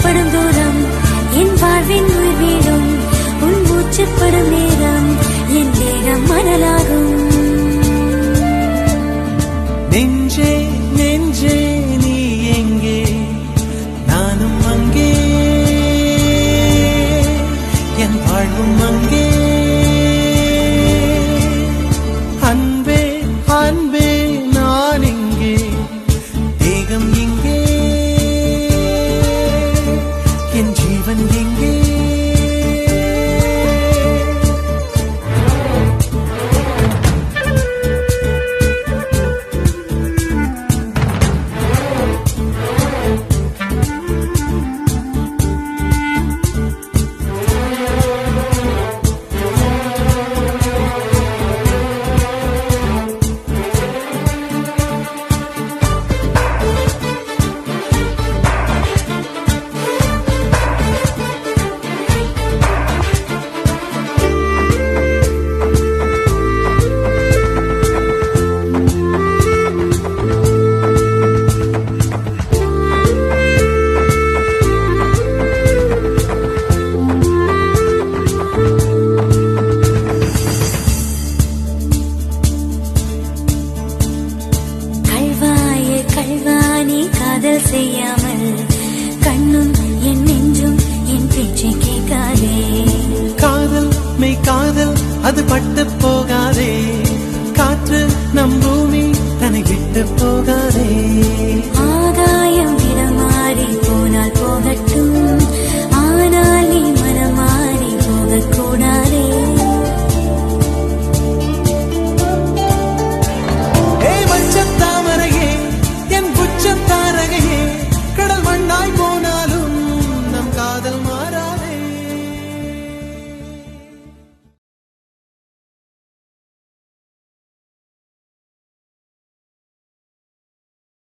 படும் தூரம் என் வாழ்வின் உயிர் வீடும் உன் மூச்சுப்படும் நேரம் என் தேகம் மணலாகும். நெஞ்சே நெஞ்சே நீ எங்கே நானும் அங்கே என் வாழ்வும் அங்கே. அன்பே அன்பே நான் இங்கே தேகம் எங்கே என் ஜீவன் எங்கே. காதல் செய்யாமல் கண்ணும் என் நெஞ்சும் என் பேச்சை கேட்காதே. காதல் மெய் காதல் அது பட்டு போகாதே. காற்று நம் பூமி தன்னை விட்டு போகாதே.